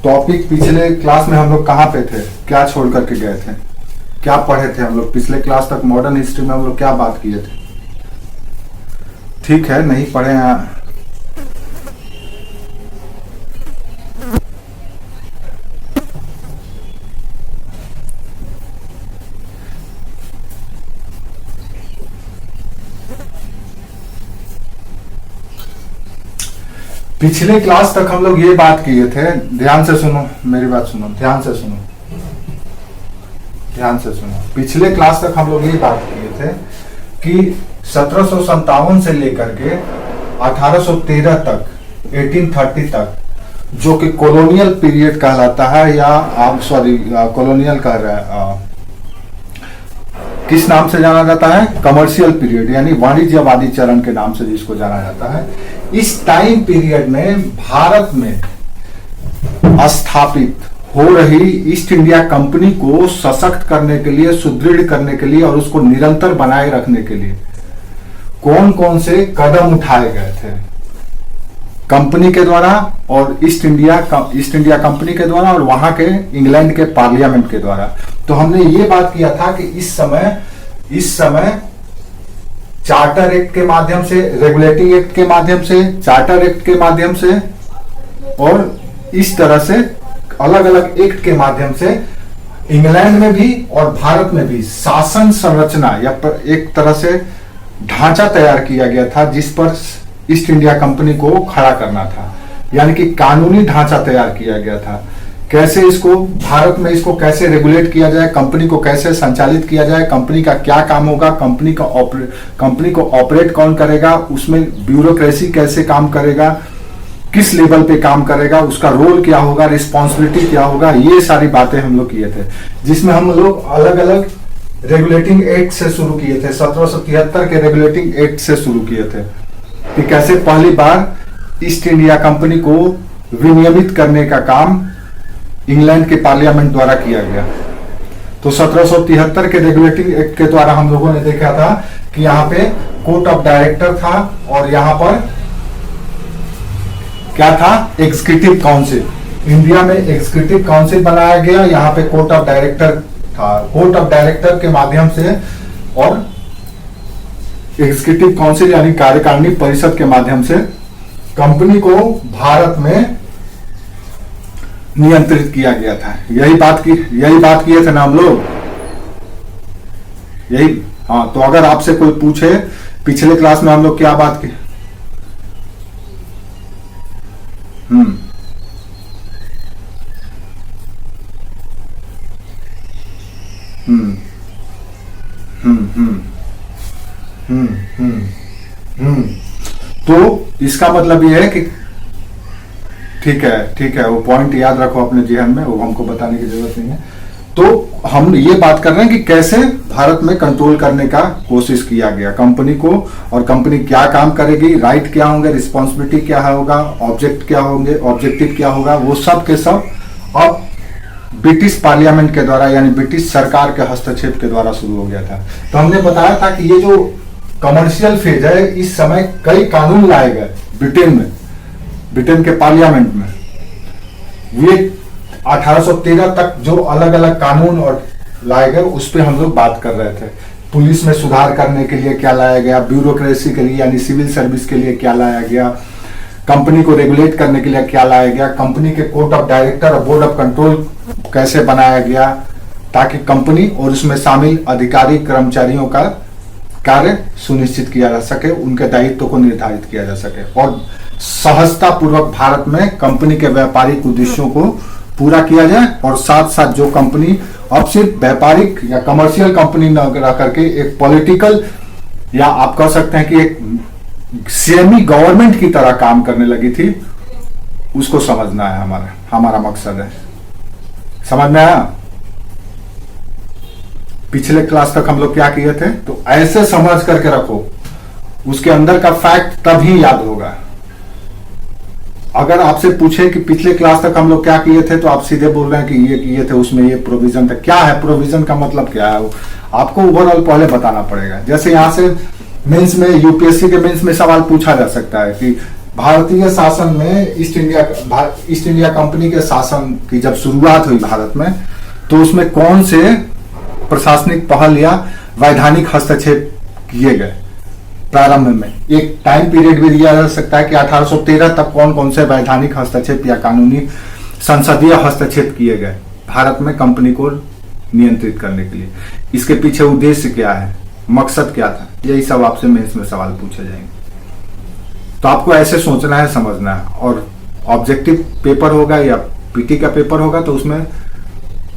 Topic पिछले class में हम लोग कहाँ पे थे, क्या छोड़ करके गए थे, क्या पढ़े थे हम लोग पिछले क्लास तक? मॉडर्न हिस्ट्री में हम लोग क्या बात किए थे? ठीक है, नहीं पढ़े हैं। पिछले क्लास तक हम लोग ये बात किए थे, ध्यान से सुनो, मेरी बात सुनो, ध्यान से सुनो, ध्यान से सुनो। पिछले क्लास तक हम लोग ये बात किए थे कि 1757 से लेकर के 1813 तक, 1830 तक, जो कि कॉलोनियल पीरियड कहलाता है, या आप सॉरी कॉलोनियल कह रहे हैं, किस नाम से जाना जाता है? कमर्शियल पीरियड, यानी वाणिज्यवादी चरण के नाम से जिसको जाना जाता है। इस टाइम पीरियड में भारत में स्थापित हो रही ईस्ट इंडिया कंपनी को सशक्त करने के लिए, सुदृढ़ करने के लिए और उसको निरंतर बनाए रखने के लिए कौन कौन से कदम उठाए गए थे कंपनी के द्वारा, और ईस्ट इंडिया कंपनी के द्वारा, और वहां के इंग्लैंड के पार्लियामेंट के द्वारा। तो हमने ये बात किया था कि इस समय चार्टर एक्ट के माध्यम से, रेगुलेटिंग एक्ट के माध्यम से, चार्टर एक्ट के माध्यम से, और इस तरह से अलग अलग एक्ट के माध्यम से इंग्लैंड में भी और भारत में भी शासन संरचना या एक तरह से ढांचा तैयार किया गया था, जिस पर ईस्ट इंडिया कंपनी को खड़ा करना था। यानी कि कानूनी ढांचा तैयार किया गया था, कैसे इसको भारत में इसको कैसे रेगुलेट किया जाए, कंपनी को कैसे संचालित किया जाए, कंपनी का क्या काम होगा, कंपनी को ऑपरेट कौन करेगा, उसमें ब्यूरोक्रेसी कैसे काम करेगा, किस लेवल पे काम करेगा, उसका रोल क्या होगा, रिस्पॉन्सिबिलिटी क्या होगा, ये सारी बातें हम लोग किए थे, जिसमें हम लोग अलग अलग रेगुलेटिंग एक्ट से शुरू किए थे। 1773 के रेगुलेटिंग एक्ट से शुरू किए थे कि कैसे पहली बार ईस्ट इंडिया कंपनी को विनियमित करने का काम इंग्लैंड के पार्लियामेंट द्वारा किया गया। तो 1773 के रेगुलेटिंग एक्ट के द्वारा हम लोगों ने देखा था कि यहाँ पे कोर्ट ऑफ डायरेक्टर था, और यहाँ पर क्या था? Executive council. इंडिया में एग्जीक्यूटिव काउंसिल बनाया गया, यहाँ पे कोर्ट ऑफ डायरेक्टर था। कोर्ट ऑफ डायरेक्टर के माध्यम से और एग्जीक्यूटिव काउंसिल यानी कार्यकारिणी परिषद के माध्यम से कंपनी को भारत में नियंत्रित किया गया था। यही बात किए थे ना हम लोग, यही। हाँ, तो अगर आपसे कोई पूछे पिछले क्लास में हम लोग क्या बात की, हम्म हम्म तो इसका मतलब ये है कि ठीक है, वो पॉइंट याद रखो अपने जेहन में, वो हमको बताने की जरूरत नहीं है। तो हम ये बात कर रहे हैं कि कैसे भारत में कंट्रोल करने का कोशिश किया गया कंपनी को, और कंपनी क्या काम करेगी, राइट क्या होंगे, रिस्पॉन्सिबिलिटी क्या होगा, ऑब्जेक्टिव क्या होगा, वो सब के सब अब ब्रिटिश पार्लियामेंट के द्वारा यानी ब्रिटिश सरकार के हस्तक्षेप के द्वारा शुरू हो गया था। तो हमने बताया था कि ये जो कमर्शियल फेज है, इस समय कई कानून लाए गए ब्रिटेन के पार्लियामेंट में। ये 1813 तक जो अलग अलग कानून और लाए गए, उस पर हम लोग बात कर रहे थे। पुलिस में सुधार करने के लिए क्या लाया गया, ब्यूरोक्रेसी के लिए यानी सिविल सर्विस के लिए क्या लाया गया, कंपनी को रेगुलेट करने के लिए क्या लाया गया, कंपनी के कोर्ट ऑफ डायरेक्टर और बोर्ड ऑफ कंट्रोल कैसे बनाया गया, ताकि कंपनी और उसमें शामिल अधिकारी कर्मचारियों का कार्य सुनिश्चित किया जा सके, उनके दायित्व को निर्धारित किया जा सके, और सहजता पूर्वक भारत में कंपनी के व्यापारिक उद्देश्यों को पूरा किया जाए। और साथ साथ जो कंपनी अब सिर्फ व्यापारिक या कमर्शियल कंपनी न रह करके एक पॉलिटिकल, या आप कह सकते हैं कि एक सेमी गवर्नमेंट की तरह काम करने लगी थी, उसको समझना है हमारा मकसद है। समझ में आया? पिछले क्लास तक हम लोग क्या किए थे, तो ऐसे समझ करके रखो, उसके अंदर का फैक्ट तभी याद होगा। अगर आपसे पूछे कि पिछले क्लास तक हम लोग क्या किए थे, तो आप सीधे बोल रहे हैं कि ये किए थे, उसमें ये प्रोविजन था। क्या है प्रोविजन का मतलब, क्या है वो आपको ओवरऑल पहले बताना पड़ेगा। जैसे यहां से मेंस में, यूपीएससी के मेंस में सवाल पूछा जा सकता है कि भारतीय शासन में ईस्ट इंडिया कंपनी के शासन की जब शुरुआत हुई भारत में, तो उसमें कौन से प्रशासनिक पहल या वैधानिक हस्तक्षेप किए गए प्रारंभ में? एक टाइम पीरियड भी दिया जा सकता है कि 1813 तक कौन कौन से वैधानिक हस्तक्षेप या कानूनी संसदीय हस्तक्षेप किए गए भारत में कंपनी को नियंत्रित करने के लिए। इसके पीछे उद्देश्य क्या है, मकसद क्या था, यही सब आपसे मैं इसमें सवाल पूछे जाएंगे। तो आपको ऐसे सोचना है, समझना है। और ऑब्जेक्टिव पेपर होगा या पीटी का पेपर होगा तो उसमें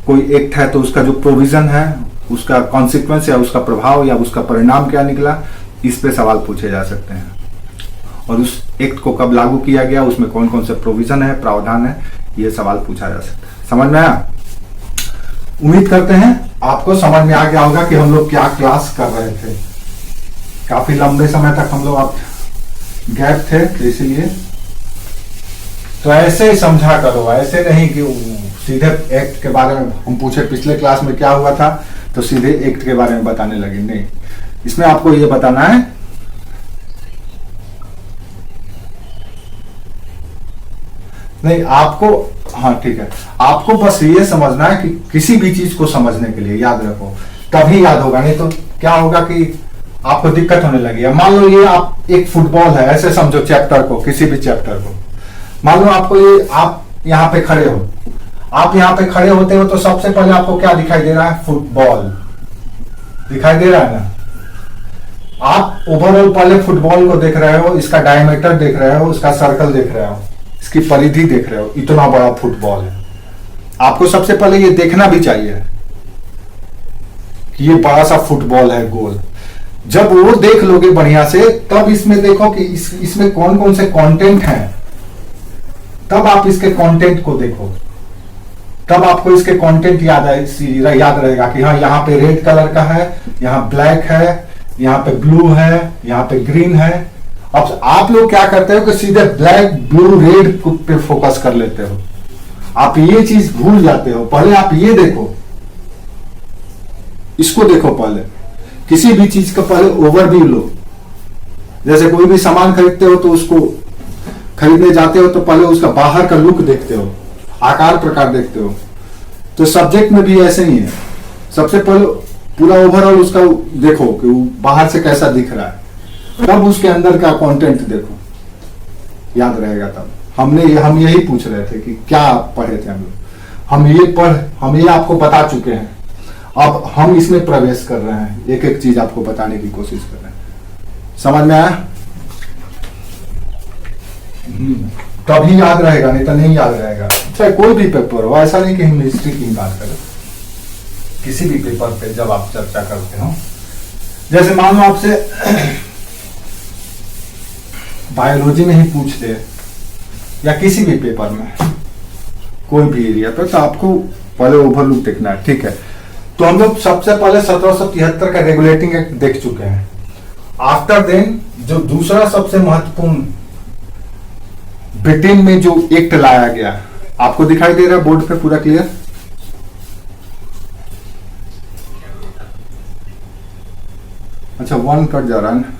कोई एक्ट है तो उसका जो प्रोविजन है, उसका कॉन्सिक्वेंस या उसका प्रभाव या उसका परिणाम क्या निकला, इस पे सवाल पूछे जा सकते हैं। और उस एक्ट को कब लागू किया गया, उसमें कौन कौन से प्रोविजन है, प्रावधान है, ये सवाल पूछा जा सकता है। समझ में आया? उम्मीद करते हैं आपको समझ में आ गया होगा कि हम लोग क्या क्लास कर रहे थे। काफी लंबे समय तक हम लोग आप गैप थे, तो इसीलिए तो ऐसे ही समझा करो, ऐसे नहीं कि सीधे एक्ट के बारे में हम पूछे पिछले क्लास में क्या हुआ था तो सीधे एक्ट के बारे में बताने लगे। नहीं, इसमें आपको ये बताना है नहीं आपको, हाँ ठीक है, आपको बस ये समझना है कि किसी भी चीज को समझने के लिए याद रखो, तभी याद होगा। नहीं तो क्या होगा कि आपको दिक्कत होने लगी है। मान लो ये आप एक फुटबॉल है, ऐसे समझो चैप्टर को, किसी भी चैप्टर को। मान लो आपको ये, आप यहाँ पे खड़े हो, आप यहाँ पे खड़े होते हो तो सबसे पहले आपको क्या दिखाई दे रहा है? फुटबॉल दिखाई दे रहा है ना। आप ओवरऑल पहले फुटबॉल को देख रहे हो, इसका डायमीटर देख रहे हो, इसका सर्कल देख रहे हो, इसकी परिधि देख रहे हो, इतना बड़ा फुटबॉल है। आपको सबसे पहले ये देखना भी चाहिए कि ये बड़ा सा फुटबॉल है, गोल। जब वो देख लोगे बढ़िया से, तब इसमें देखो कि इसमें कौन कौन से कंटेंट हैं, तब आप इसके कंटेंट को देखो, तब आपको इसके कंटेंट याद रहेगा कि हाँ यहाँ पे रेड कलर का है, यहाँ ब्लैक है, यहाँ पे ब्लू है, यहाँ पे ग्रीन है। अब आप लोग क्या करते हो कि सीधे ब्लैक ब्लू रेड पे फोकस कर लेते हो, आप ये चीज भूल जाते हो। पहले आप ये देखो, इसको देखो, पहले किसी भी चीज का पहले ओवरव्यू लो। जैसे कोई भी सामान खरीदते हो तो उसको खरीदने जाते हो तो पहले उसका बाहर का लुक देखते हो, आकार प्रकार देखते हो। तो सब्जेक्ट में भी ऐसे ही है, सबसे पहले पूरा ओवरऑल उसका देखो कि वो बाहर से कैसा दिख रहा है, तब उसके अंदर का कंटेंट देखो, याद रहेगा। तब हम यही पूछ रहे थे कि क्या पढ़े थे हम लोग, हम ये आपको बता चुके हैं। अब हम इसमें प्रवेश कर रहे हैं, एक एक चीज आपको बताने की कोशिश कर रहे हैं। समझ में आया? तभी याद रहेगा, नहीं तो नहीं याद रहेगा। चाहे कोई भी पेपर हो, ऐसा नहीं कि हम हिस्ट्री की बात करें, किसी भी पेपर पे जब आप चर्चा करते हो, जैसे मान लो आपसे बायोलॉजी में ही पूछ दे या किसी भी पेपर में, कोई भी एरिया पे, तो आपको पहले ओवरलुक देखना है। ठीक है, तो हम लोग सबसे पहले 1773 का रेगुलेटिंग एक्ट देख चुके हैं। आफ्टर देन जो दूसरा सबसे महत्वपूर्ण ब्रिटेन में जो एक्ट लाया गया, आपको दिखाई दे रहा है बोर्ड पे पूरा क्लियर? अच्छा, वन कट जा रहा है ना।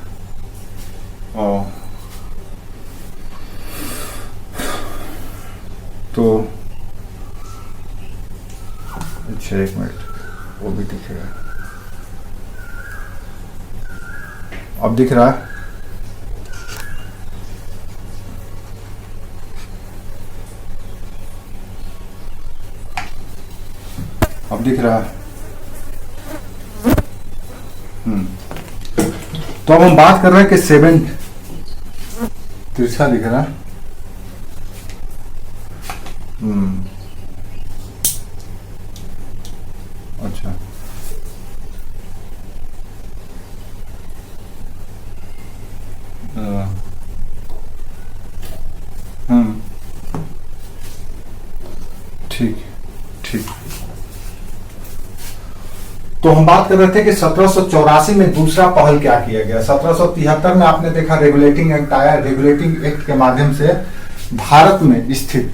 तो अच्छा, एक मिनट, वो भी दिख रहा है, अब दिख रहा है? अब दिख रहा है? तो अब हम बात कर रहे हैं कि 7 तिरछा दिख रहा है। अच्छा, ठीक ठीक। तो हम बात कर रहे थे कि 1784 में दूसरा पहल क्या किया गया। 1773 में आपने देखा रेगुलेटिंग एक्ट आया। रेगुलेटिंग एक्ट के माध्यम से भारत में स्थित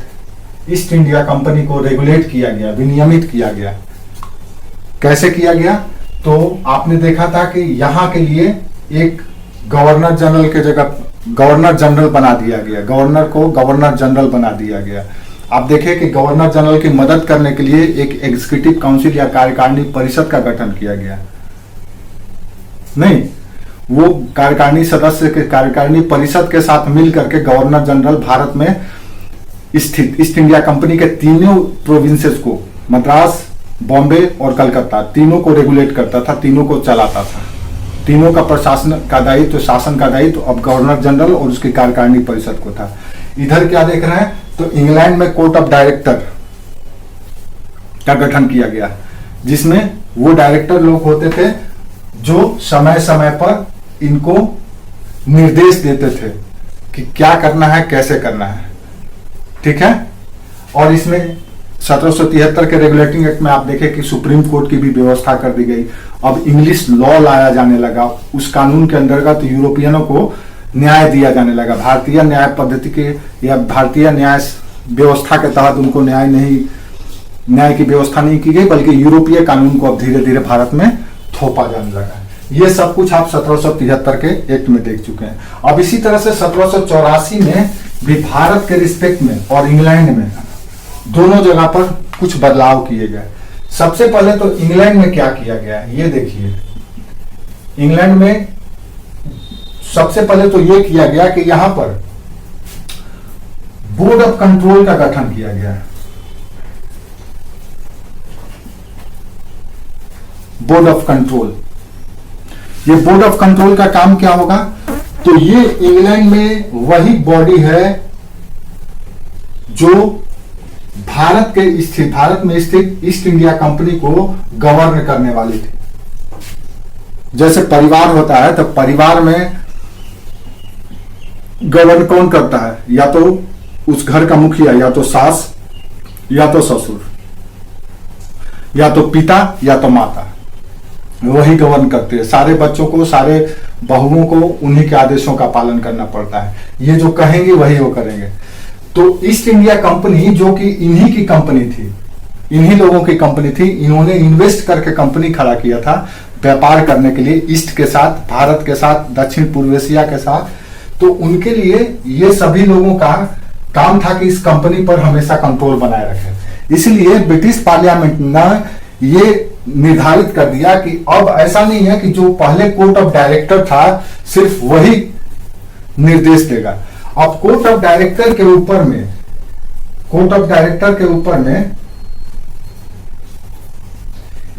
ईस्ट इंडिया कंपनी को रेगुलेट किया गया, विनियमित किया गया। कैसे किया गया? तो आपने देखा था कि यहाँ के लिए एक गवर्नर जनरल के जगह गवर्नर जनरल बना दिया गया, गवर्नर को गवर्नर जनरल बना दिया गया। आप देखें कि गवर्नर जनरल की मदद करने के लिए एक एग्जीक्यूटिव काउंसिल या कार्यकारिणी परिषद का गठन किया गया। नहीं, वो कार्यकारिणी सदस्य के कार्यकारिणी परिषद के साथ मिल करके गवर्नर जनरल भारत में स्थित ईस्ट इंडिया कंपनी के तीनों प्रोविंसेस को, मद्रास, बॉम्बे और कलकत्ता, तीनों को रेगुलेट करता था, तीनों को चलाता था। तीनों का प्रशासन का दायित्व, शासन का दायित्व अब गवर्नर जनरल और उसकी कार्यकारिणी परिषद को था। इधर क्या देख रहे हैं, तो इंग्लैंड में कोर्ट ऑफ डायरेक्टर का गठन किया गया, जिसमें वो डायरेक्टर लोग होते थे जो समय समय पर इनको निर्देश देते थे कि क्या करना है, कैसे करना है। ठीक है। और इसमें 1773 के रेगुलेटिंग एक्ट में आप देखें कि सुप्रीम कोर्ट की भी व्यवस्था कर दी गई। अब इंग्लिश लॉ लाया जाने लगा। उस कानून के अंतर्गत यूरोपियनों को न्याय दिया जाने लगा। भारतीय न्याय पद्धति के या भारतीय न्याय व्यवस्था के तहत उनको न्याय की व्यवस्था नहीं की गई, बल्कि यूरोपीय कानून को अब धीरे धीरे भारत में थोपा जाने लगा। ये सब कुछ आप 1773 के एक्ट में देख चुके हैं। अब इसी तरह से 1784 में भी भारत के रिस्पेक्ट में और इंग्लैंड में दोनों जगह पर कुछ बदलाव किए गए। सबसे पहले तो इंग्लैंड में क्या किया गया, ये देखिए। इंग्लैंड में सबसे पहले तो ये किया गया कि यहां पर बोर्ड ऑफ कंट्रोल का गठन किया गया। बोर्ड ऑफ कंट्रोल, ये बोर्ड ऑफ कंट्रोल का काम क्या होगा, तो ये इंग्लैंड में वही बॉडी है जो भारत में स्थित ईस्ट इंडिया कंपनी को गवर्न करने वाली थी। जैसे परिवार होता है, तो परिवार में गवर्न कौन करता है, या तो उस घर का मुखिया, या तो सास, या तो ससुर, या तो पिता, या तो माता, वही गवर्न करते हैं। सारे बच्चों को, सारे बहुओं को उन्हीं के आदेशों का पालन करना पड़ता है। ये जो कहेंगे वही वो करेंगे। तो ईस्ट इंडिया कंपनी जो कि इन्हीं की कंपनी थी, इन्हीं लोगों की कंपनी थी, इन्होंने इन्वेस्ट करके कंपनी खड़ा किया था व्यापार करने के लिए ईस्ट के साथ, भारत के साथ, दक्षिण पूर्व एशिया के साथ। तो उनके लिए ये सभी लोगों का काम था कि इस कंपनी पर हमेशा कंट्रोल बनाए रखें। इसलिए ब्रिटिश पार्लियामेंट ने ये निर्धारित कर दिया कि अब ऐसा नहीं है कि जो पहले कोर्ट ऑफ डायरेक्टर था सिर्फ वही निर्देश देगा। अब कोर्ट ऑफ डायरेक्टर के ऊपर में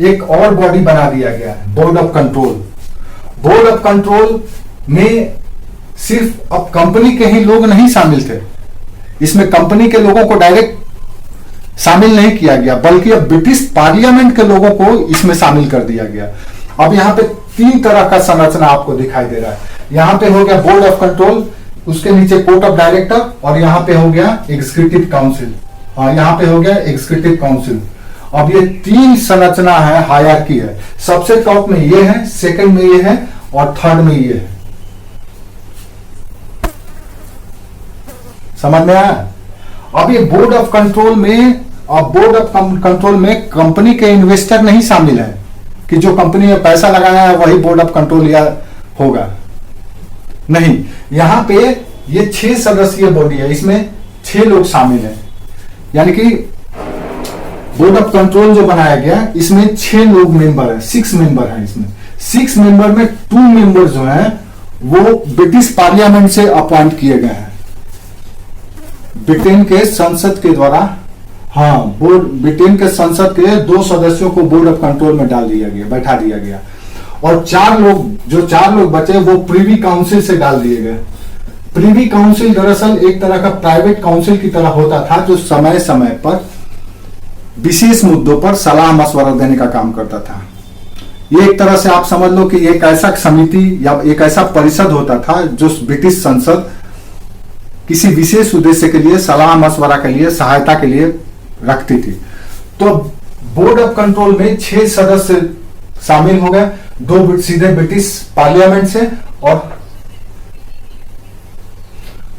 एक और बॉडी बना दिया गया, board of control. Board of control में सिर्फ अब कंपनी के ही लोग नहीं शामिल थे, इसमें कंपनी के लोगों को डायरेक्ट शामिल नहीं किया गया, बल्कि अब ब्रिटिश पार्लियामेंट के लोगों को इसमें शामिल कर दिया गया। अब यहां पे 3 तरह का संरचना आपको दिखाई दे रहा है। यहां पे हो गया बोर्ड ऑफ कंट्रोल, उसके नीचे कोर्ट ऑफ डायरेक्टर, और यहां पे हो गया एग्जीक्यूटिव काउंसिल। यहां पे हो गया एग्जीक्यूटिव काउंसिल। अब ये 3 संरचना है, हायरार्की है। सबसे टॉप में ये है, सेकंड में ये है, और थर्ड में ये है। समझ में आया? अब ये बोर्ड ऑफ कंट्रोल में, अब बोर्ड ऑफ कंट्रोल में कंपनी के इन्वेस्टर नहीं शामिल है कि जो कंपनी में पैसा लगाया है वही बोर्ड ऑफ कंट्रोल या होगा, नहीं। यहां पे ये 6 सदस्यीय बॉडी है, इसमें 6 लोग शामिल हैं। यानी कि बोर्ड ऑफ कंट्रोल जो बनाया गया, इसमें 6 लोग मेंबर है, 6 मेंबर हैं इसमें। 6 मेंबर में 2 मेंबर जो हैं वो ब्रिटिश पार्लियामेंट से अपॉइंट किए गए हैं, ब्रिटेन के संसद के द्वारा। ब्रिटेन के संसद के 2 सदस्यों को बोर्ड ऑफ कंट्रोल में डाल दिया गया, बैठा दिया गया। और 4 लोग बचे वो प्रीवी काउंसिल से डाल दिए गए। प्रीवी काउंसिल दरअसल एक तरह का प्राइवेट काउंसिल की तरह होता था, जो समय समय पर विशेष मुद्दों पर सलाह मशवरा देने का काम करता था। ये एक तरह से आप समझ लो कि एक ऐसा समिति या एक ऐसा परिषद होता था जो ब्रिटिश संसद किसी विशेष उद्देश्य के लिए, सलाह मशवरा के लिए, सहायता के लिए रखती थी। तो बोर्ड ऑफ कंट्रोल में 6 सदस्य शामिल हो गए, 2 सीधे ब्रिटिश पार्लियामेंट से, और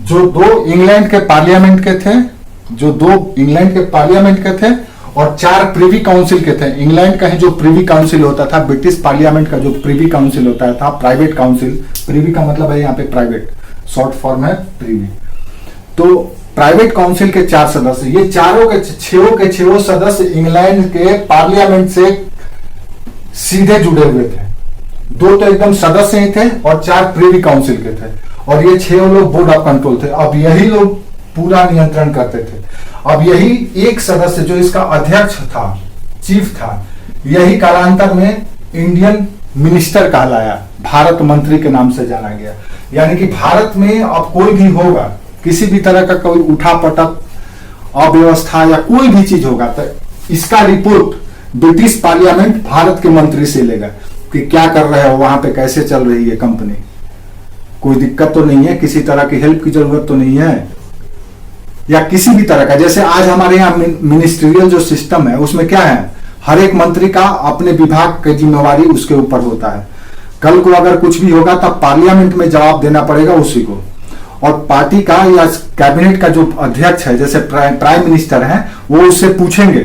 जो 2 इंग्लैंड के पार्लियामेंट के थे, और 4 प्रिवी काउंसिल के थे। इंग्लैंड का जो प्रिवी काउंसिल होता था, ब्रिटिश पार्लियामेंट का जो प्रिवी काउंसिल होता था, प्राइवेट काउंसिल, प्रिवी का मतलब है यहाँ पे प्राइवेट, शॉर्ट फॉर्म है प्रिवी। तो प्राइवेट काउंसिल के 4 सदस्य, ये चारों के छह सदस्य इंग्लैंड के पार्लियामेंट से सीधे जुड़े हुए थे। 2 तो एकदम सदस्य ही थे और 4 प्रिवी काउंसिल के थे, और ये 6 लोग बोर्ड ऑफ कंट्रोल थे। अब यही लोग पूरा नियंत्रण करते थे। अब यही एक सदस्य जो इसका अध्यक्ष था, चीफ था, यही कालांतर में इंडियन मिनिस्टर कहलाया, भारत मंत्री के नाम से जाना गया। यानी कि भारत में अब कोई भी होगा, किसी भी तरह का कोई उठापटक, अव्यवस्था या कोई भी चीज होगा, तो इसका रिपोर्ट ब्रिटिश पार्लियामेंट भारत के मंत्री से लेगा कि क्या कर रहे हो वहां पे, कैसे चल रही है कंपनी, कोई दिक्कत तो नहीं है, किसी तरह की हेल्प की जरूरत तो नहीं है, या किसी भी तरह का। जैसे आज हमारे यहाँ मिनिस्ट्रियल जो सिस्टम है उसमें क्या है, हर एक मंत्री का अपने विभाग की जिम्मेवारी उसके ऊपर होता है। कल को अगर कुछ भी होगा तब पार्लियामेंट में जवाब देना पड़ेगा उसी को, और पार्टी का या कैबिनेट का जो अध्यक्ष है, जैसे प्राइम मिनिस्टर है, वो उससे पूछेंगे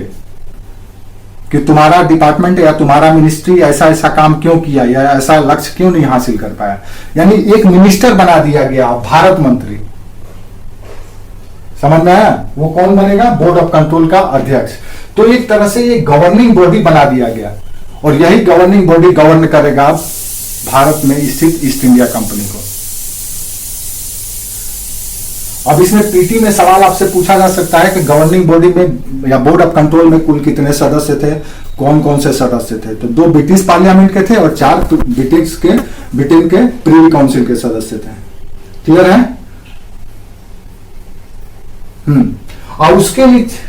कि तुम्हारा डिपार्टमेंट या तुम्हारा मिनिस्ट्री ऐसा ऐसा काम क्यों किया या ऐसा लक्ष्य क्यों नहीं हासिल कर पाया। यानी एक मिनिस्टर बना दिया गया भारत मंत्री, समझ में आया। वो कौन बनेगा, बोर्ड ऑफ कंट्रोल का अध्यक्ष। तो एक तरह से ये गवर्निंग बॉडी बना दिया गया, और यही गवर्निंग बॉडी गवर्न करेगा भारत में स्थित ईस्ट इंडिया कंपनी को। अब इसमें पीटी में सवाल आपसे पूछा जा सकता है कि गवर्निंग बॉडी में या बोर्ड ऑफ कंट्रोल में कुल कितने सदस्य थे, कौन कौन से सदस्य थे। तो 2 ब्रिटिश पार्लियामेंट के थे और 4 ब्रिटेन के प्रिवी काउंसिल के सदस्य थे। क्लियर है। और उसके नीचे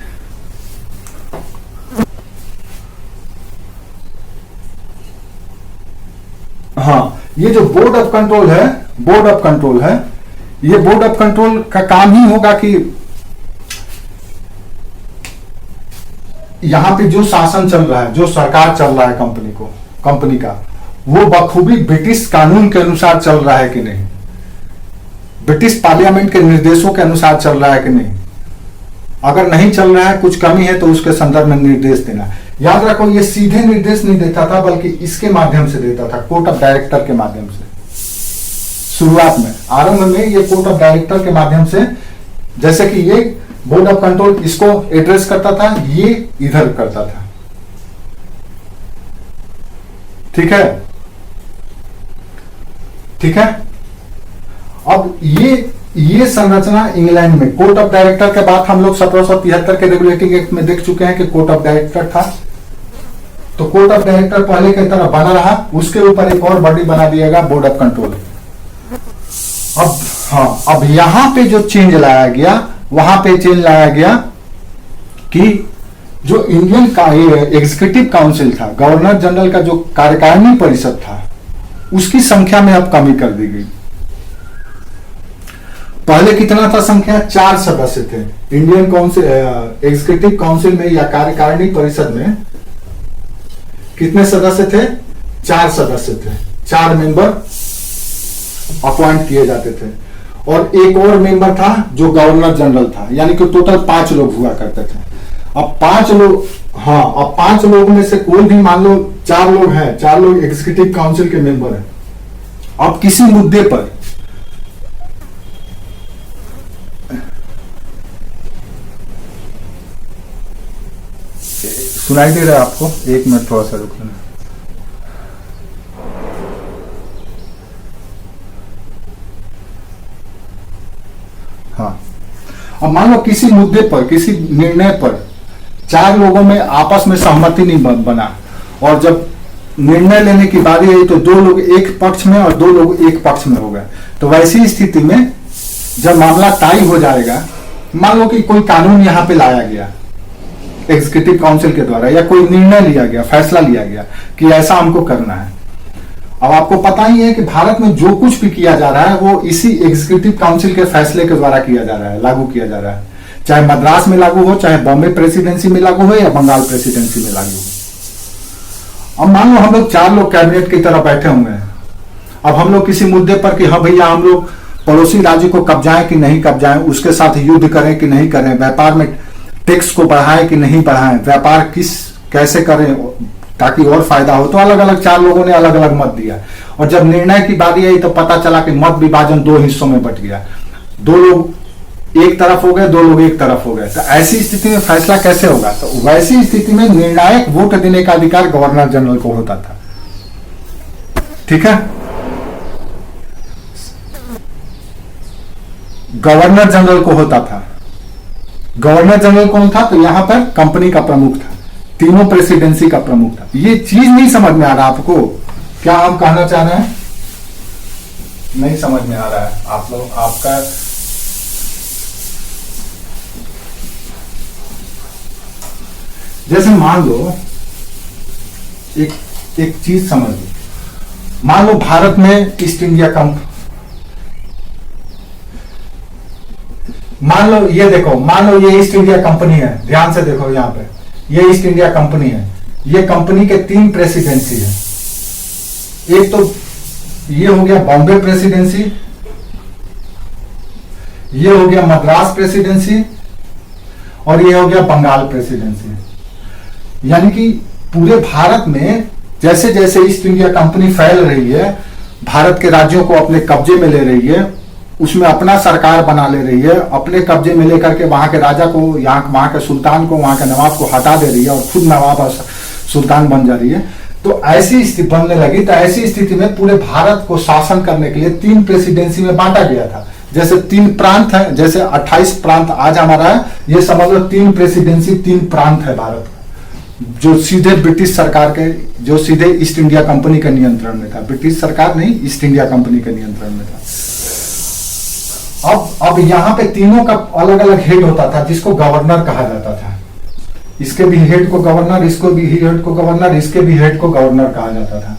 हाँ, ये जो बोर्ड ऑफ कंट्रोल है, ये बोर्ड ऑफ कंट्रोल का काम ही होगा कि यहां पे जो शासन चल रहा है, जो सरकार चल रहा है कंपनी का, वो बखूबी ब्रिटिश कानून के अनुसार चल रहा है कि नहीं, ब्रिटिश पार्लियामेंट के निर्देशों के अनुसार चल रहा है कि नहीं। अगर नहीं चल रहा है, कुछ कमी है, तो उसके संदर्भ में निर्देश देना। याद रखो, ये सीधे निर्देश नहीं देता था, बल्कि इसके माध्यम से देता था, कोर्ट ऑफ डायरेक्टर के माध्यम से। शुरुआत में, आरंभ में ये कोर्ट ऑफ डायरेक्टर के माध्यम से, जैसे कि ये बोर्ड ऑफ कंट्रोल इसको एड्रेस करता था, ये इधर करता था। ठीक है, ठीक है। अब ये संरचना इंग्लैंड में कोर्ट ऑफ डायरेक्टर के बाद हम लोग 1773 के रेगुलेटिंग एक्ट में देख चुके हैं कि कोर्ट ऑफ डायरेक्टर था। तो कोर्ट ऑफ डायरेक्टर पहले की तरह बना रहा, उसके ऊपर एक और बॉडी बना दिएगा, बोर्ड ऑफ कंट्रोल। अब यहां पे जो चेंज लाया गया, वहां पे चेंज लाया गया कि जो इंडियन का एग्जीक्यूटिव काउंसिल था, गवर्नर जनरल का जो कार्यकारिणी परिषद था, उसकी संख्या में अब कमी कर दी गई। पहले कितना था संख्या, 4 सदस्य थे। इंडियन काउंसिल एग्जीक्यूटिव काउंसिल में या कार्यकारिणी परिषद में कितने सदस्य थे, 4 सदस्य थे। 4 मेंबर अपॉइंट किए जाते थे, और एक और मेंबर था जो गवर्नर जनरल था, यानी कि टोटल 5 लोग हुआ करते थे। अब 5 लोग, हाँ, अब 5 लोगों में से कोई भी, मान लो 4 लोग हैं, 4 लोग एग्जीक्यूटिव काउंसिल के मेंबर हैं। अब किसी मुद्दे पर सुनाई दे रहा है आपको, 1 मिनट थोड़ा सा रुक लेना। हाँ, अब मान लो किसी मुद्दे पर, किसी निर्णय पर 4 लोगों में आपस में सहमति नहीं बना, और जब निर्णय लेने की बारी आई तो 2 लोग एक पक्ष में और 2 लोग एक पक्ष में हो गए। तो वैसी स्थिति में जब मामला तय हो जाएगा, मान लो कि कोई कानून यहां पे लाया गया एग्जीक्यूटिव काउंसिल के द्वारा, या कोई निर्णय लिया गया, फैसला लिया गया कि ऐसा हमको करना है। अब आपको पता ही है कि भारत में जो कुछ भी किया जा रहा है वो इसी एग्जीक्यूटिव काउंसिल के फैसले के द्वारा किया जा रहा है, लागू किया जा रहा है। चाहे मद्रास में लागू हो, चाहे बॉम्बे प्रेसिडेंसी में लागू हो, या बंगाल प्रेसिडेंसी में लागू हो। अब मान लो हम लोग 4 लोग कैबिनेट की तरह बैठे हुए हैं। अब हम लोग किसी मुद्दे पर कि हाँ भैया, हम लोग पड़ोसी राज्य को कब्जाएं कि नहीं कब्जाएं, उसके साथ युद्ध करें कि नहीं करें, व्यापार में टैक्स को बढ़ाएं कि नहीं बढ़ाएं, व्यापार कैसे करें ताकि और फायदा हो। तो अलग अलग 4 लोगों ने अलग अलग मत दिया, और जब निर्णय की बारी आई तो पता चला कि मत विभाजन 2 हिस्सों में बट गया। 2 लोग एक तरफ हो गए, 2 लोग एक तरफ हो गए। तो ऐसी स्थिति में फैसला कैसे होगा? तो वैसी स्थिति में निर्णायक वोट देने का अधिकार गवर्नर जनरल को होता था। ठीक है, गवर्नर जनरल को होता था। गवर्नर जनरल कौन था? तो यहां पर कंपनी का प्रमुख था, तीनों प्रेसिडेंसी का प्रमुख था। ये चीज नहीं समझ में आ रहा आपको? क्या हम कहना चाह रहे हैं? नहीं समझ में आ रहा है आप लोग? आपका जैसे मान लो एक चीज समझ लो, मान लो भारत में ईस्ट इंडिया कंपनी, मान लो ये देखो, मान लो ये ईस्ट इंडिया कंपनी है, ध्यान से देखो यहां पे, ये ईस्ट इंडिया कंपनी है। ये कंपनी के 3 प्रेसिडेंसी है। एक तो ये हो गया बॉम्बे प्रेसिडेंसी, ये हो गया मद्रास प्रेसिडेंसी, और ये हो गया बंगाल प्रेसिडेंसी। यानी कि पूरे भारत में जैसे जैसे ईस्ट इंडिया कंपनी फैल रही है, भारत के राज्यों को अपने कब्जे में ले रही है, उसमें अपना सरकार बना ले रही है, अपने कब्जे में लेकर के वहां के राजा को, वहां के सुल्तान को, वहां के नवाब को हटा दे रही है और खुद नवाब और सुल्तान बन जा रही है। तो ऐसी स्थिति बनने लगी। तो ऐसी स्थिति में पूरे भारत को शासन करने के लिए 3 प्रेसिडेंसी में बांटा गया था। जैसे 3 प्रांत है, जैसे 28 प्रांत आज हमारा है, ये समझ लो 3 प्रेसिडेंसी, 3 प्रांत है भारत का, जो सीधे ब्रिटिश सरकार के, जो सीधे ईस्ट इंडिया कंपनी के नियंत्रण में था। ब्रिटिश सरकार नहीं, ईस्ट इंडिया कंपनी के नियंत्रण में था। अब यहां पे तीनों का अलग अलग हेड होता था, जिसको गवर्नर कहा जाता था। इसके भी हेड को गवर्नर, इसको भी हेड को गवर्नर, इसके भी हेड को गवर्नर कहा जाता था।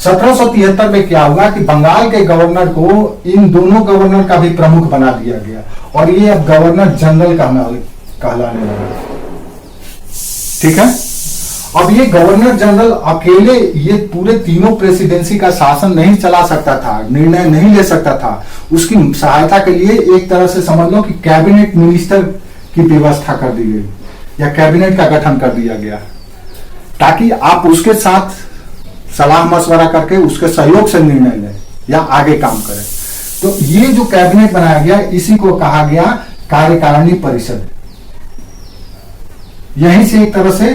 1773 में क्या हुआ कि बंगाल के गवर्नर को इन दोनों गवर्नर का भी प्रमुख बना दिया गया, और ये अब गवर्नर जनरल कहलाने लगा। ठीक है, अब ये गवर्नर जनरल अकेले ये पूरे तीनों प्रेसिडेंसी का शासन नहीं चला सकता था, निर्णय नहीं ले सकता था। उसकी सहायता के लिए एक तरह से समझ लो कि कैबिनेट मिनिस्टर की व्यवस्था कर दी गई, या कैबिनेट का गठन कर दिया गया, ताकि आप उसके साथ सलाह मशवरा करके उसके सहयोग से निर्णय लें या आगे काम करें। तो ये जो कैबिनेट बनाया गया, इसी को कहा गया कार्यकारिणी परिषद। यहीं से एक तरह से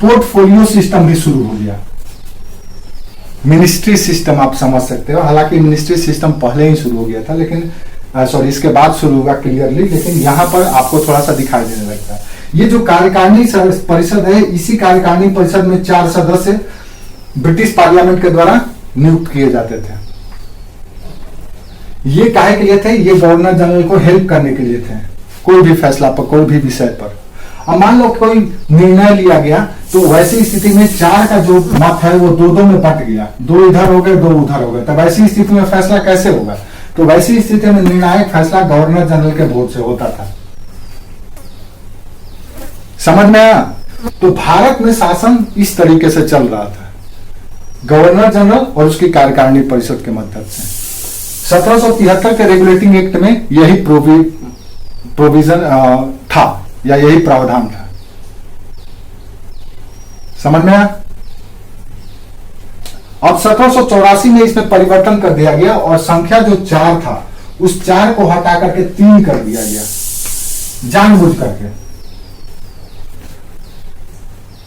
पोर्टफोलियो सिस्टम भी शुरू हो गया। मिनिस्ट्री सिस्टम आप समझ सकते हो, हालांकि मिनिस्ट्री सिस्टम पहले ही शुरू हो गया था, लेकिन सॉरी इसके बाद शुरू होगा क्लियरली, लेकिन यहां पर आपको थोड़ा सा दिखाई देने लगता है। ये जो कार्यकारिणी परिषद है, इसी कार्यकारिणी परिषद में 4 सदस्य ब्रिटिश पार्लियामेंट के द्वारा नियुक्त किए जाते थे। ये काहे के लिए थे? ये गवर्नर जनरल को हेल्प करने के लिए थे, कोई भी फैसला पर, कोई भी विषय पर। अब मान लो कोई निर्णय लिया गया, तो वैसी स्थिति में 4 का जो मत है वो 2-2 में बट गया, 2 इधर हो गए, 2 उधर हो गए। तो वैसी स्थिति में फैसला कैसे होगा? तो वैसी स्थिति में निर्णायक फैसला गवर्नर जनरल के वोट से होता था। समझ में आया? तो भारत में शासन इस तरीके से चल रहा था, गवर्नर जनरल और उसकी कार्यकारिणी परिषद के मदद से। 1773 के रेगुलेटिंग एक्ट में यही प्रोविजन था, या यही प्रावधान था। समझ में आया? अब 1784 में इसमें परिवर्तन कर दिया गया, और संख्या जो 4 था, उस 4 को हटा करके 3 कर दिया गया, जानबूझ करके,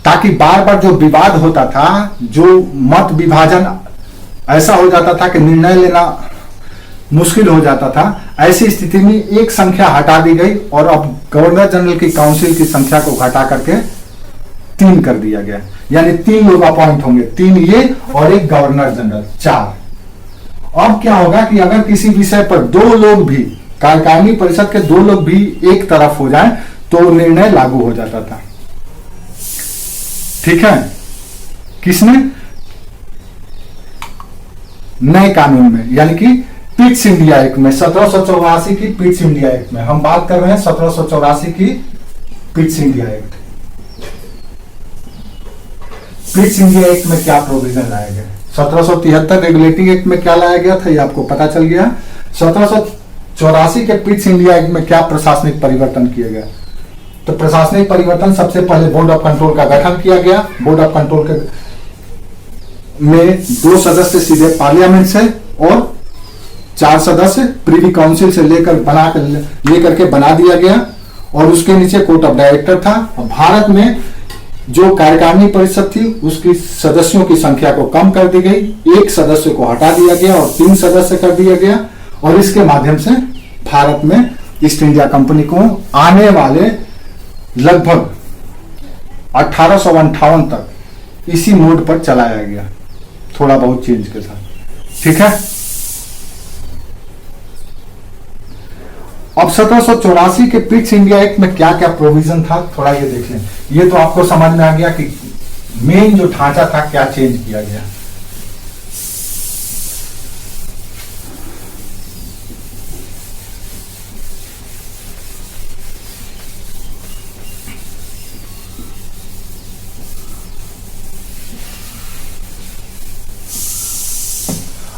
ताकि बार बार जो विवाद होता था, जो मत विभाजन ऐसा हो जाता था कि निर्णय लेना मुश्किल हो जाता था, ऐसी स्थिति में एक संख्या हटा दी गई, और अब गवर्नर जनरल की काउंसिल की संख्या को घटा करके 3 कर दिया गया। यानी 3 लोग अपॉइंट होंगे, 3 ये और एक गवर्नर जनरल, 4। अब क्या होगा कि अगर किसी विषय पर 2 लोग भी, कार्यकारिणी परिषद के 2 लोग भी एक तरफ हो जाएं, तो निर्णय लागू हो जाता था। ठीक है, किसने? नए कानून में, यानी कि पिट्स इंडिया एक्ट में, 1784 की पिट्स इंडिया एक्ट में हम बात कर रहे हैं। 1784 की Pitt's India act. Pitt's India act में क्या प्रोविजन लाया गया? 1773 रेगुलेटिंग एक्ट में क्या लाया गया था, ये आपको पता चल गया। 1784 के पिट्स इंडिया एक्ट में क्या प्रशासनिक परिवर्तन किया गया? तो प्रशासनिक परिवर्तन, सबसे पहले बोर्ड ऑफ कंट्रोल का गठन किया गया। बोर्ड ऑफ कंट्रोल के में 2 सदस्य सीधे पार्लियामेंट से और 4 सदस्य प्रीवी काउंसिल से लेकर के बना दिया गया, और उसके नीचे कोर्ट ऑफ डायरेक्टर था। और भारत में जो कार्यकारिणी परिषद थी उसकी सदस्यों की संख्या को कम कर दी गई, 1 सदस्य को हटा दिया गया और 3 सदस्य कर दिया गया। और इसके माध्यम से भारत में ईस्ट इंडिया कंपनी को आने वाले लगभग 1858 तक इसी मोड पर चलाया गया, थोड़ा बहुत चेंज के साथ। ठीक है। अब 1784 के पिट्स इंडिया एक्ट में क्या क्या प्रोविजन था, थोड़ा ये देख लें। ये तो आपको समझ में आ गया कि मेन जो ढांचा था क्या चेंज किया गया।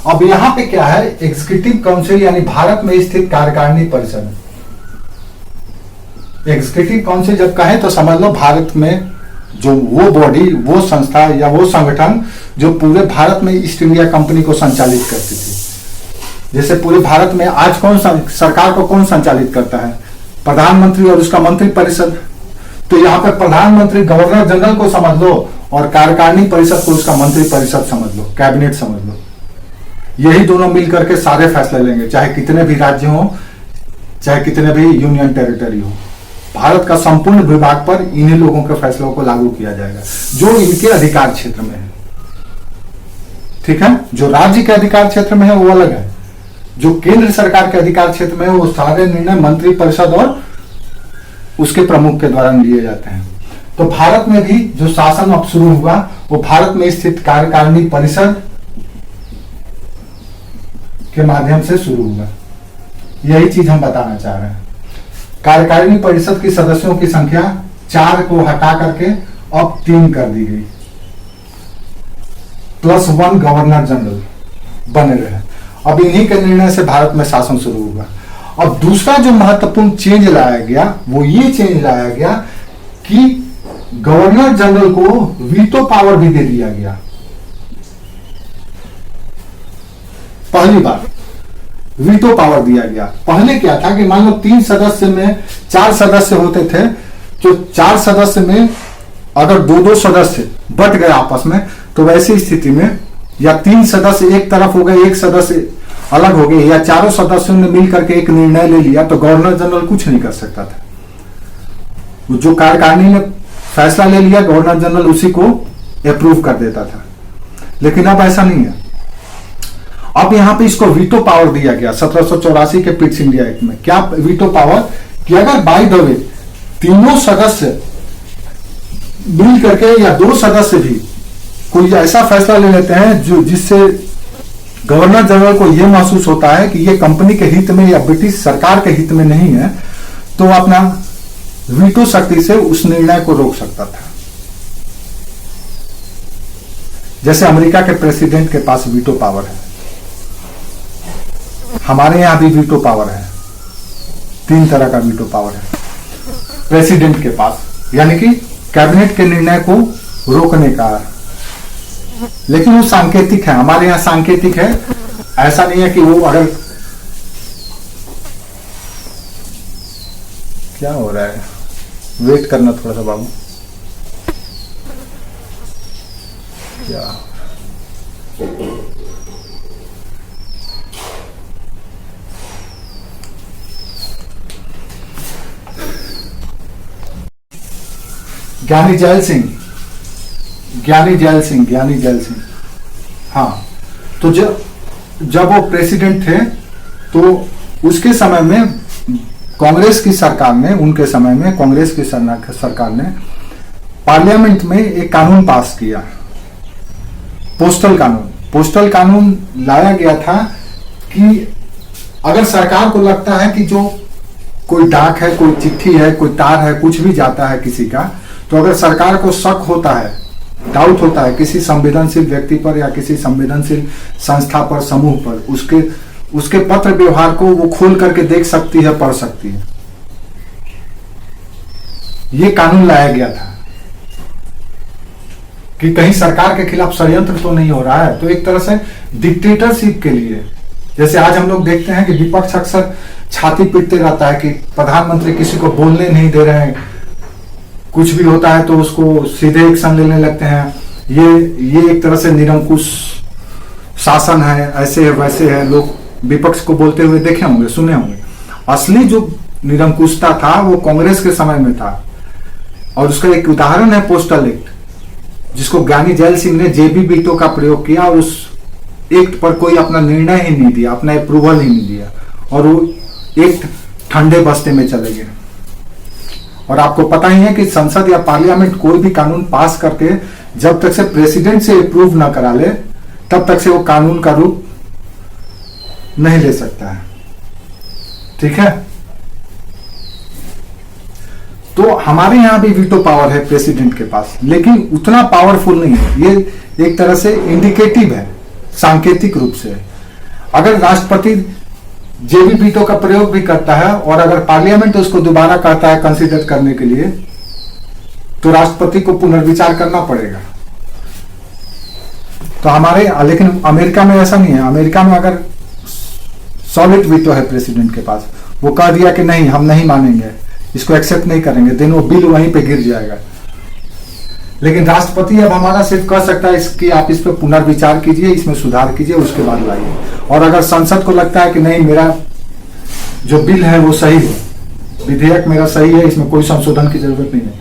अब यहां पे क्या है, एग्जीक्यूटिव काउंसिल यानी भारत में स्थित कार्यकारिणी परिषद। एग्जीक्यूटिव काउंसिल जब कहें तो समझ लो भारत में जो वो बॉडी, वो संस्था या वो संगठन जो पूरे भारत में ईस्ट इंडिया कंपनी को संचालित करती थी। जैसे पूरे भारत में आज सरकार को कौन संचालित करता है? प्रधानमंत्री और उसका मंत्री परिषद। तो यहाँ पे प्रधानमंत्री गवर्नर जनरल को समझ लो और कार्यकारिणी परिषद को उसका मंत्री परिषद समझ लो, कैबिनेट समझ लो। यही दोनों मिलकर के सारे फैसले लेंगे, चाहे कितने भी राज्य हो, चाहे कितने भी यूनियन टेरिटरी हो। भारत का संपूर्ण विभाग पर इन्हीं लोगों के फैसलों को लागू किया जाएगा जो इनके अधिकार क्षेत्र में है। ठीक है। जो राज्य के अधिकार क्षेत्र में है वो अलग है, जो केंद्र सरकार के अधिकार क्षेत्र में है वो सारे निर्णय मंत्री परिषद और उसके प्रमुख के द्वारा लिए जाते हैं। तो भारत में भी जो शासन अब शुरू हुआ वो भारत में स्थित कार्यकारिणी परिषद के माध्यम से शुरू हुआ। यही चीज हम बताना चाह रहे हैं। कार्यकारिणी परिषद की सदस्यों की संख्या 4 को हटा करके अब 3 कर दी गई, +1 गवर्नर जनरल बने रहे। अब इन्हीं के निर्णय से भारत में शासन शुरू हुआ। अब दूसरा जो महत्वपूर्ण चेंज लाया गया वो ये चेंज लाया गया कि गवर्नर जनरल को वीटो पावर भी दे दिया गया। पहली बार वीटो पावर दिया गया। पहले क्या था कि मान लो 3 सदस्य में 4 सदस्य होते थे, तो 4 सदस्य में अगर 2-2 सदस्य बट गए आपस में, तो वैसी स्थिति में या 3 सदस्य एक तरफ हो गए, 1 सदस्य अलग हो गए, या चारों सदस्यों ने मिलकर के एक निर्णय ले लिया, तो गवर्नर जनरल कुछ नहीं कर सकता था। जो कार्यकारिणी ने फैसला ले लिया, गवर्नर जनरल उसी को अप्रूव कर देता था। लेकिन अब ऐसा नहीं है। अब यहां पे इसको वीटो पावर दिया गया 1784 के पिट्स इंडिया एक्ट में। क्या वीटो पावर? कि अगर बाय द वे तीनों सदस्य मिल करके या 2 सदस्य भी कोई ऐसा फैसला ले लेते हैं जो जिससे गवर्नर जनरल को यह महसूस होता है कि यह कंपनी के हित में या ब्रिटिश सरकार के हित में नहीं है, तो अपना वीटो शक्ति से उस निर्णय को रोक सकता था। जैसे अमेरिका के प्रेसिडेंट के पास वीटो पावर है, हमारे यहां भी वीटो पावर है। 3 तरह का वीटो पावर है प्रेसिडेंट के पास, यानी कि कैबिनेट के निर्णय को रोकने का। लेकिन वो सांकेतिक है, हमारे यहां सांकेतिक है। ऐसा नहीं है कि वो अगर क्या हो रहा है, वेट करना थोड़ा सा बाबू। क्या ज्ञानी जैल सिंह, हाँ। तो जब वो प्रेसिडेंट थे तो उसके समय में कांग्रेस की सरकार ने, उनके समय में कांग्रेस की सरकार ने पार्लियामेंट में एक कानून पास किया, पोस्टल कानून लाया गया था कि अगर सरकार को लगता है कि जो कोई डाक है, कोई चिट्ठी है, कोई तार है, कुछ भी जाता है किसी का, तो अगर सरकार को शक होता है, डाउट होता है किसी संवेदनशील व्यक्ति पर या किसी संवेदनशील संस्था पर, समूह पर, उसके पत्र व्यवहार को वो खोल करके देख सकती है, पढ़ सकती है। ये कानून लाया गया था कि कहीं सरकार के खिलाफ षड्यंत्र तो नहीं हो रहा है। तो एक तरह से डिक्टेटरशिप के लिए, जैसे आज हम लोग देखते हैं कि विपक्ष अक्सर छाती पीटते रहता है कि प्रधानमंत्री किसी को बोलने नहीं दे रहे हैं, कुछ भी होता है तो उसको सीधे एक्शन लेने लगते हैं, ये एक तरह से निरंकुश शासन है, ऐसे है वैसे है, लोग विपक्ष को बोलते हुए देखे होंगे, सुने होंगे। असली जो निरंकुशता था वो कांग्रेस के समय में था, और उसका एक उदाहरण है पोस्टल एक्ट, जिसको ज्ञानी जैल सिंह ने जेबी वीटो का प्रयोग किया और उस एक्ट पर कोई अपना निर्णय ही नहीं दिया, अपना अप्रूवल ही नहीं दिया, और वो एक्ट ठंडे बस्ते में चले गए। और आपको पता ही है कि संसद या पार्लियामेंट कोई भी कानून पास करके जब तक से प्रेसिडेंट से अप्रूव ना करा ले तब तक से वो कानून का रूप नहीं ले सकता है। ठीक है, तो हमारे यहां भी वीटो पावर है प्रेसिडेंट के पास, लेकिन उतना पावरफुल नहीं है। ये एक तरह से इंडिकेटिव है, सांकेतिक रूप से। अगर राष्ट्रपति जेबी वीटो का प्रयोग भी करता है और अगर पार्लियामेंट उसको दोबारा कहता है कंसीडर करने के लिए, तो राष्ट्रपति को पुनर्विचार करना पड़ेगा। तो हमारे, लेकिन अमेरिका में ऐसा नहीं है। अमेरिका में अगर सॉलिड वीटो है प्रेसिडेंट के पास, वो कह दिया कि नहीं हम नहीं मानेंगे, इसको एक्सेप्ट नहीं करेंगे, देन वो बिल वहीं पे गिर जाएगा। लेकिन राष्ट्रपति अब हमारा सिर्फ कह सकता है इसकी आप इस पर पुनर्विचार कीजिए, इसमें सुधार कीजिए, उसके बाद लाइए। और अगर संसद को लगता है कि नहीं मेरा जो बिल है वो सही है, विधेयक मेरा सही है, इसमें कोई संशोधन की जरूरत नहीं है,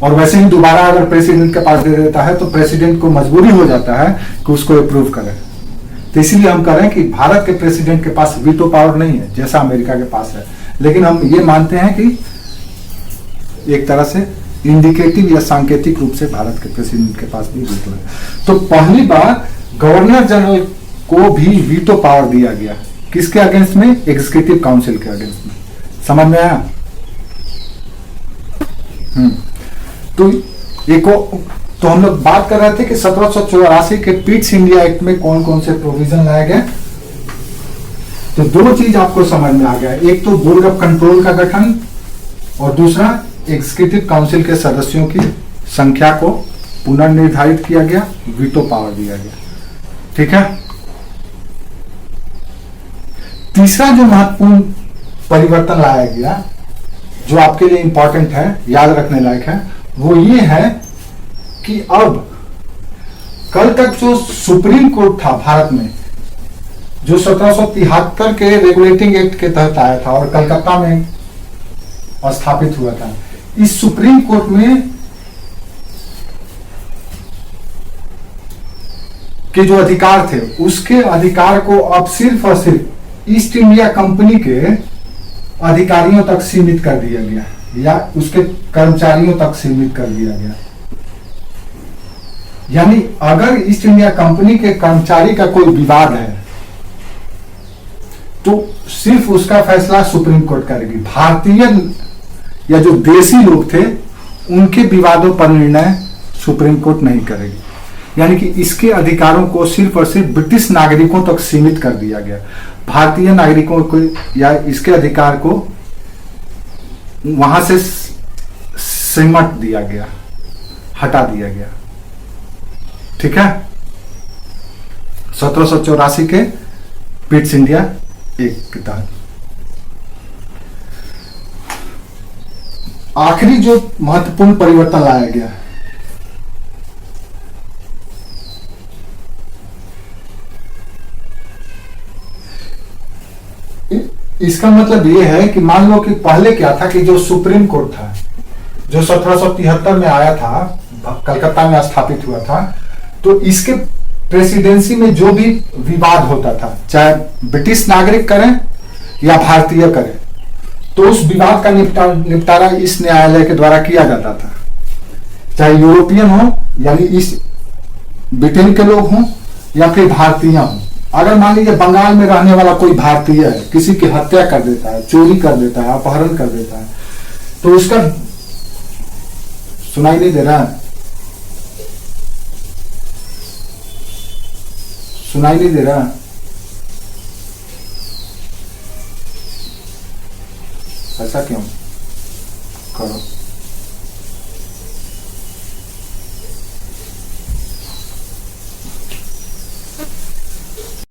और वैसे ही दोबारा अगर प्रेसिडेंट के पास दे देता है, तो प्रेसिडेंट को मजबूरी हो जाता है कि उसको अप्रूव करे। तो इसीलिए हम कह रहे हैं कि भारत के प्रेसिडेंट के पास वीटो पावर नहीं है जैसा अमेरिका के पास है, लेकिन हम ये मानते हैं कि एक तरह से इंडिकेटिव या सांकेतिक रूप से भारत के प्रेसिडेंट के पास भी वीटो है। तो पहली बार गवर्नर जनरल को भी वीटो पावर दिया गया, किसके अगेंस्ट में? एग्जीक्यूटिव काउंसिल के अगेंस्ट में। समझ में आया? तो हम लोग बात कर रहे थे कि 1784 के पिट्स इंडिया एक्ट में कौन कौन से प्रोविजन लाए गए। तो दो चीज आपको समझ में आ गया, एक तो बोर्ड ऑफ कंट्रोल का गठन और दूसरा एग्जीक्यूटिव काउंसिल के सदस्यों की संख्या को पुनर्निर्धारित किया गया, वीटो पावर दिया गया। ठीक है, तीसरा जो महत्वपूर्ण परिवर्तन लाया गया, जो आपके लिए इंपॉर्टेंट है, याद रखने लायक है, वो ये है कि अब कल तक जो सुप्रीम कोर्ट था भारत में, जो 1773 के रेगुलेटिंग एक्ट के तहत आया था और कलकत्ता में स्थापित हुआ था, इस सुप्रीम कोर्ट में के जो अधिकार थे, उसके अधिकार को अब सिर्फ और सिर्फ ईस्ट इंडिया कंपनी के अधिकारियों तक सीमित कर दिया गया या उसके कर्मचारियों तक सीमित कर दिया गया। यानी अगर ईस्ट इंडिया कंपनी के कर्मचारी का कोई विवाद है तो सिर्फ उसका फैसला सुप्रीम कोर्ट करेगी। भारतीय या जो देशी लोग थे उनके विवादों पर निर्णय सुप्रीम कोर्ट नहीं करेगी। यानी कि इसके अधिकारों को सिर्फ और सिर्फ ब्रिटिश नागरिकों तक सीमित कर दिया गया। भारतीय नागरिकों को या इसके अधिकार को वहां से सिमट दिया गया, हटा दिया गया। ठीक है, 1784 के पिट्स इंडिया एक्ट के तहत। आखिरी जो महत्वपूर्ण परिवर्तन लाया गया, इसका मतलब यह है कि मान लो कि पहले क्या था कि जो सुप्रीम कोर्ट था, जो 1773 में आया था, कलकत्ता में स्थापित हुआ था, तो इसके प्रेसिडेंसी में जो भी विवाद होता था, चाहे ब्रिटिश नागरिक करें या भारतीय करें, तो उस विवाद का निपटारा इस न्यायालय के द्वारा किया जाता था। चाहे यूरोपियन हो यानी इस ब्रिटेन के लोग हों या फिर भारतीय हों। अगर मान लीजिए बंगाल में रहने वाला कोई भारतीय है, किसी की हत्या कर देता है, चोरी कर देता है, अपहरण कर देता है, तो उसका सुनाई नहीं दे रहा है, सुनाई नहीं दे रहा, ऐसा क्यों? करो।